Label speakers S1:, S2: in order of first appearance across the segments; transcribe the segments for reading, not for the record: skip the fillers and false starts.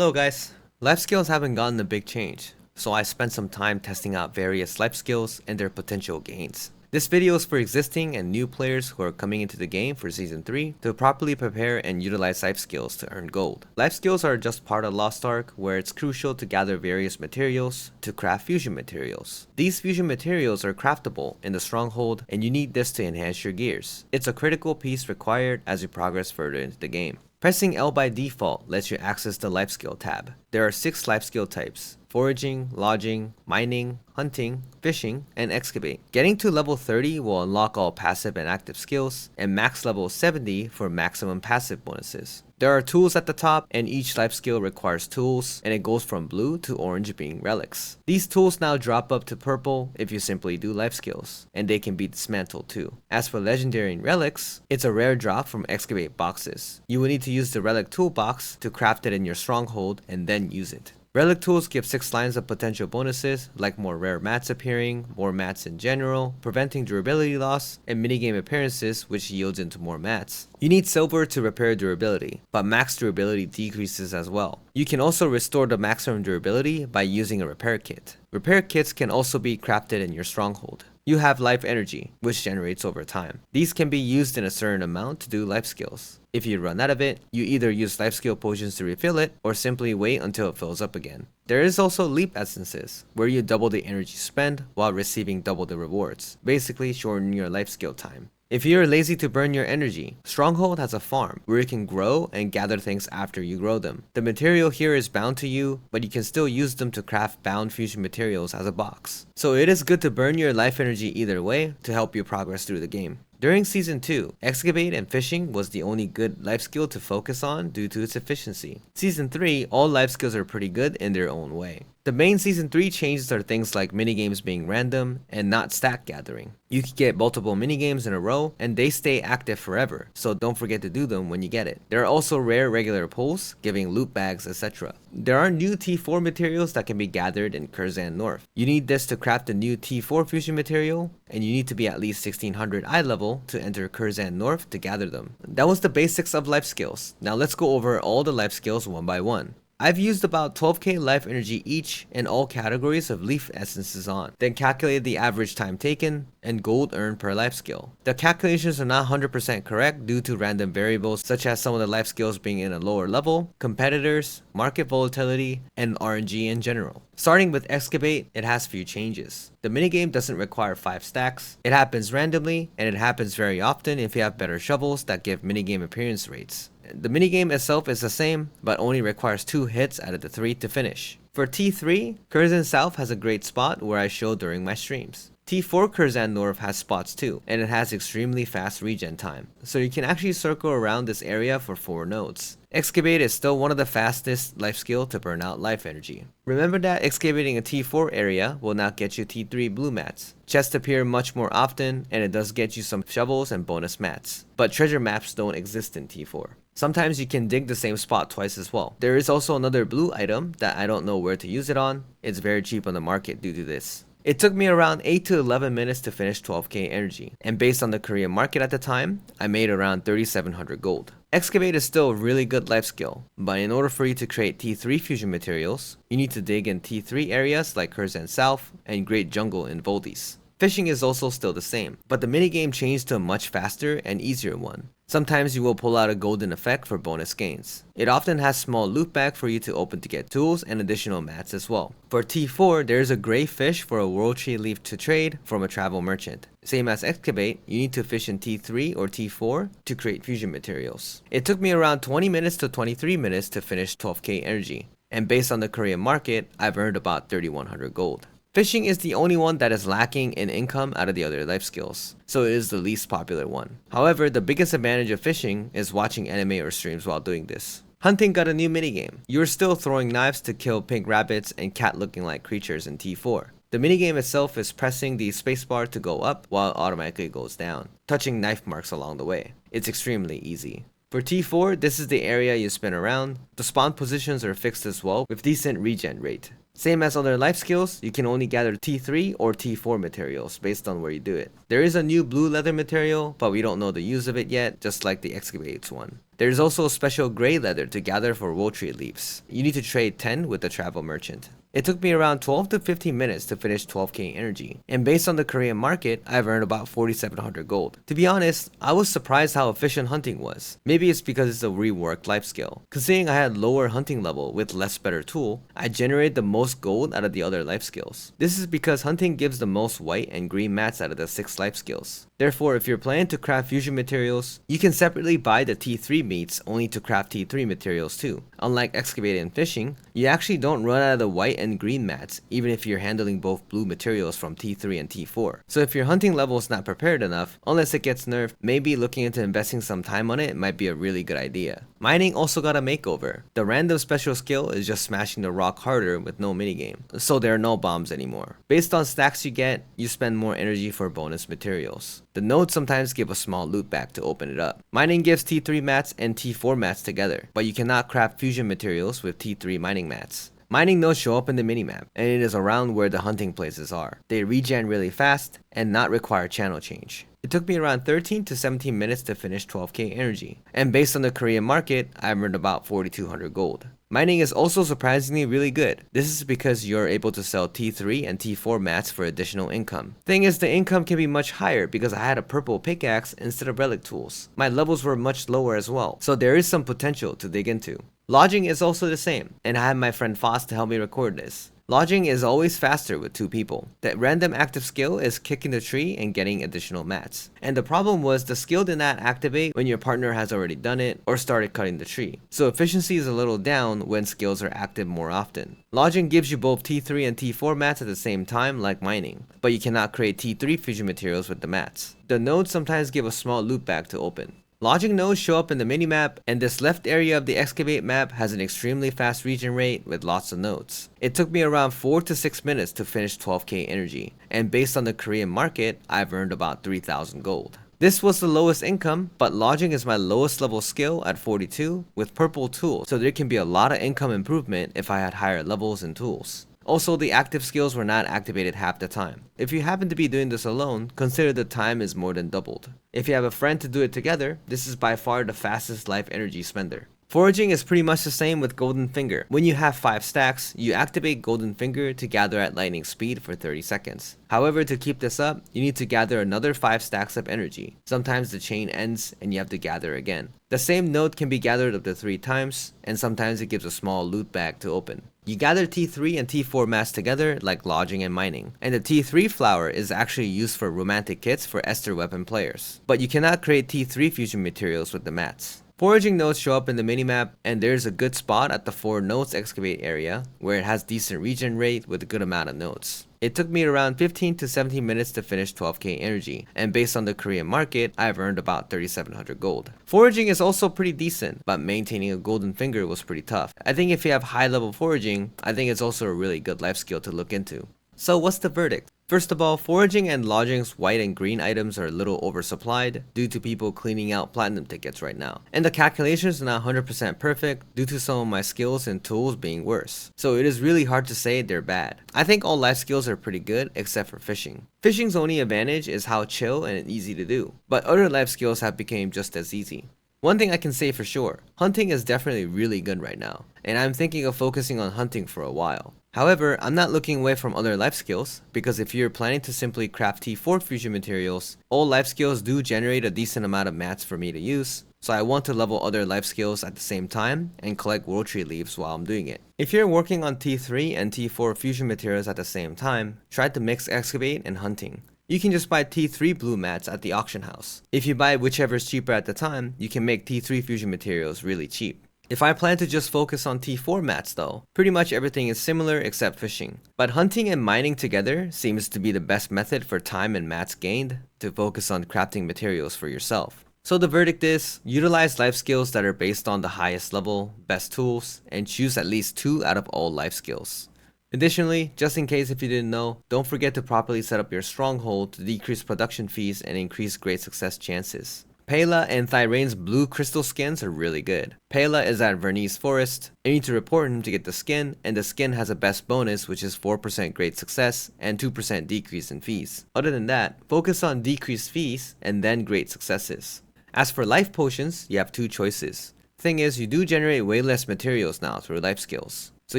S1: Hello guys, life skills haven't gotten a big change, so I spent some time testing out various life skills and their potential gains. This video is for existing and new players who are coming into the game for Season 3 to properly prepare and utilize life skills to earn gold. Life skills are just part of Lost Ark, where it's crucial to gather various materials to craft fusion materials. These fusion materials are craftable in the stronghold, and you need this to enhance your gears. It's a critical piece required as you progress further into the game. Pressing L by default lets you access the life skill tab. There are 6 life skill types: foraging, lodging, mining, hunting, fishing, and excavate. Getting to level 30 will unlock all passive and active skills, and max level 70 for maximum passive bonuses. There are tools at the top, and each life skill requires tools, and it goes from blue to orange being relics. These tools now drop up to purple if you simply do life skills, and they can be dismantled too. As for legendary and relics, it's a rare drop from excavate boxes. You will need to use the relic toolbox to craft it in your stronghold and then use it. Relic tools give 6 lines of potential bonuses, like more rare mats appearing, more mats in general, preventing durability loss, and minigame appearances, which yields into more mats. You need silver to repair durability, but max durability decreases as well. You can also restore the maximum durability by using a repair kit. Repair kits can also be crafted in your stronghold. You have life energy, which generates over time. These can be used in a certain amount to do life skills. If you run out of it, you either use life skill potions to refill it, or simply wait until it fills up again. There is also leap essences, where you double the energy spent while receiving double the rewards, basically shortening your life skill time. If you're lazy to burn your energy, Stronghold has a farm where you can grow and gather things after you grow them. The material here is bound to you, but you can still use them to craft bound fusion materials as a box. So it is good to burn your life energy either way to help you progress through the game. During Season 2, Excavate and Fishing was the only good life skill to focus on due to its efficiency. Season 3, all life skills are pretty good in their own way. The main Season 3 changes are things like minigames being random and not stack gathering. You can get multiple minigames in a row and they stay active forever, so don't forget to do them when you get it. There are also rare regular pulls, giving loot bags, etc. There are new T4 materials that can be gathered in Kurzan North. You need this to craft a new T4 fusion material, and you need to be at least 1600 eye level to enter Kurzan North to gather them. That was the basics of life skills. Now let's go over all the life skills one by one. I've used about 12k life energy each in all categories of leaf essences on, then calculated the average time taken and gold earned per life skill. The calculations are not 100% correct due to random variables such as some of the life skills being in a lower level, competitors, market volatility, and RNG in general. Starting with Excavate, it has few changes. The minigame doesn't require 5 stacks, it happens randomly, and it happens very often if you have better shovels that give minigame appearance rates. The minigame itself is the same, but only requires 2 hits out of the 3 to finish. For T3, Kurzan South has a great spot where I showed during my streams. T4 Kurzan North has spots too, and it has extremely fast regen time, so you can actually circle around this area for 4 nodes. Excavate is still one of the fastest life skill to burn out life energy. Remember that excavating a T4 area will not get you T3 blue mats. Chests appear much more often, and it does get you some shovels and bonus mats, but treasure maps don't exist in T4. Sometimes you can dig the same spot twice as well. There is also another blue item that I don't know where to use it on. It's very cheap on the market due to this. It took me around 8 to 11 minutes to finish 12k energy, and based on the Korean market at the time, I made around 3700 gold. Excavate is still a really good life skill, but in order for you to create T3 fusion materials, you need to dig in T3 areas like Kurzan South and Great Jungle in Voldis. Fishing is also still the same, but the minigame changed to a much faster and easier one. Sometimes you will pull out a golden effect for bonus gains. It often has small loot bag for you to open to get tools and additional mats as well. For T4, there is a gray fish for a world tree leaf to trade from a travel merchant. Same as Excavate, you need to fish in T3 or T4 to create fusion materials. It took me around 20 minutes to 23 minutes to finish 12k energy, and based on the Korean market, I've earned about 3100 gold. Fishing is the only one that is lacking in income out of the other life skills, so it is the least popular one. However, the biggest advantage of fishing is watching anime or streams while doing this. Hunting got a new minigame. You're still throwing knives to kill pink rabbits and cat looking like creatures in T4. The minigame itself is pressing the spacebar to go up while it automatically goes down, touching knife marks along the way. It's extremely easy. For T4, this is the area you spin around. The spawn positions are fixed as well with decent regen rate. Same as other life skills, you can only gather T3 or T4 materials based on where you do it. There is a new blue leather material, but we don't know the use of it yet, just like the Excavates one. There is also a special gray leather to gather for wool tree leaves. You need to trade 10 with the travel merchant. It took me around 12 to 15 minutes to finish 12k energy, and based on the Korean market, I've earned about 4,700 gold. To be honest, I was surprised how efficient hunting was. Maybe it's because it's a reworked life skill. Considering I had lower hunting level with less better tool, I generated the most gold out of the other life skills. This is because hunting gives the most white and green mats out of the 6 life skills. Therefore, if you're planning to craft fusion materials, you can separately buy the T3 meats only to craft T3 materials too. Unlike excavating and fishing, you actually don't run out of the white and green mats even if you're handling both blue materials from T3 and T4. So if your hunting level is not prepared enough, unless it gets nerfed, maybe looking into investing some time on it might be a really good idea. Mining also got a makeover. The random special skill is just smashing the rock harder with no minigame, so there are no bombs anymore. Based on stacks you get, you spend more energy for bonus materials. The nodes sometimes give a small loot bag to open it up. Mining gives T3 mats and T4 mats together, but you cannot craft fusion materials with T3 mining mats. Mining nodes show up in the minimap, and it is around where the hunting places are. They regen really fast and not require channel change. It took me around 13 to 17 minutes to finish 12k energy, and based on the Korean market, I've earned about 4,200 gold. Mining is also surprisingly really good. This is because you're able to sell T3 and T4 mats for additional income. Thing is, the income can be much higher because I had a purple pickaxe instead of relic tools. My levels were much lower as well, so there is some potential to dig into. Lodging is also the same, and I had my friend Foss to help me record this. Lodging is always faster with 2 people. That random active skill is kicking the tree and getting additional mats. And the problem was the skill did not activate when your partner has already done it or started cutting the tree. So efficiency is a little down when skills are active more often. Lodging gives you both T3 and T4 mats at the same time like mining, but you cannot create T3 fusion materials with the mats. The nodes sometimes give a small loot bag to open. Lodging nodes show up in the minimap, and this left area of the Excavate map has an extremely fast regen rate with lots of nodes. It took me around 4 to 6 minutes to finish 12k energy, and based on the Korean market, I've earned about 3,000 gold. This was the lowest income, but lodging is my lowest level skill at 42 with purple tools, so there can be a lot of income improvement if I had higher levels and tools. Also, the active skills were not activated half the time. If you happen to be doing this alone, consider the time is more than doubled. If you have a friend to do it together, this is by far the fastest life energy spender. Foraging is pretty much the same with Golden Finger. When you have 5 stacks, you activate Golden Finger to gather at lightning speed for 30 seconds. However, to keep this up, you need to gather another 5 stacks of energy. Sometimes the chain ends and you have to gather again. The same node can be gathered up to 3 times, and sometimes it gives a small loot bag to open. You gather T3 and T4 mats together like lodging and mining, and the T3 flower is actually used for romantic kits for Esther weapon players. But you cannot create T3 fusion materials with the mats. Foraging nodes show up in the minimap, and there's a good spot at the 4 nodes excavate area where it has decent regen rate with a good amount of nodes. It took me around 15 to 17 minutes to finish 12k energy, and based on the Korean market, I've earned about 3,700 gold. Foraging is also pretty decent, but maintaining a golden finger was pretty tough. I think if you have high level foraging, I think it's also a really good life skill to look into. So what's the verdict? First of all, foraging and lodging's white and green items are a little oversupplied due to people cleaning out platinum tickets right now. And the calculations are not 100% perfect due to some of my skills and tools being worse. So it is really hard to say they're bad. I think all life skills are pretty good except for fishing. Fishing's only advantage is how chill and easy to do, but other life skills have become just as easy. One thing I can say for sure, hunting is definitely really good right now, and I'm thinking of focusing on hunting for a while. However, I'm not looking away from other life skills, because if you're planning to simply craft T4 fusion materials, all life skills do generate a decent amount of mats for me to use, so I want to level other life skills at the same time and collect world tree leaves while I'm doing it. If you're working on T3 and T4 fusion materials at the same time, try to mix excavate and hunting. You can just buy T3 blue mats at the auction house. If you buy whichever is cheaper at the time, you can make T3 fusion materials really cheap. If I plan to just focus on T4 mats though, pretty much everything is similar except fishing. But hunting and mining together seems to be the best method for time and mats gained to focus on crafting materials for yourself. So the verdict is, utilize life skills that are based on the highest level, best tools, and choose at least 2 out of all life skills. Additionally, just in case if you didn't know, don't forget to properly set up your stronghold to decrease production fees and increase great success chances. Pela and Thyrane's blue crystal skins are really good. Pela is at Vernice Forest. You need to report him to get the skin, and the skin has a best bonus which is 4% great success and 2% decrease in fees. Other than that, focus on decreased fees and then great successes. As for life potions, you have two choices. Thing is, you do generate way less materials now through life skills. So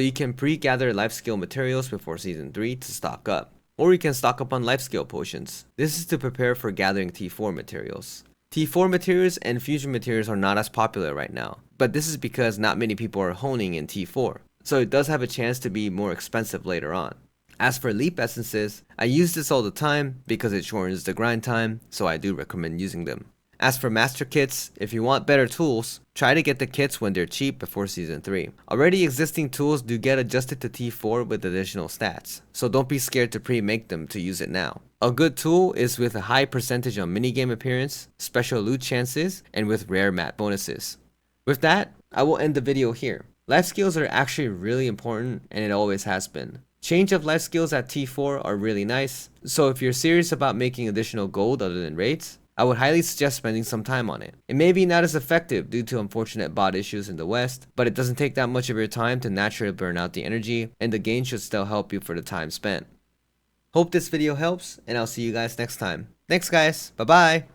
S1: you can pre-gather life skill materials before season 3 to stock up. Or you can stock up on life skill potions. This is to prepare for gathering T4 materials. T4 materials and fusion materials are not as popular right now, but this is because not many people are honing in T4, so it does have a chance to be more expensive later on. As for leap essences, I use this all the time because it shortens the grind time, so I do recommend using them. As for master kits, if you want better tools, try to get the kits when they're cheap before season 3. Already existing tools do get adjusted to T4 with additional stats, so don't be scared to pre-make them to use it now. A good tool is with a high percentage on minigame appearance, special loot chances, and with rare mat bonuses. With that, I will end the video here. Life skills are actually really important, and it always has been. Change of life skills at T4 are really nice, so if you're serious about making additional gold other than raids, I would highly suggest spending some time on it. It may be not as effective due to unfortunate bot issues in the West, but it doesn't take that much of your time to naturally burn out the energy, and the gain should still help you for the time spent. Hope this video helps, and I'll see you guys next time. Thanks guys, bye bye!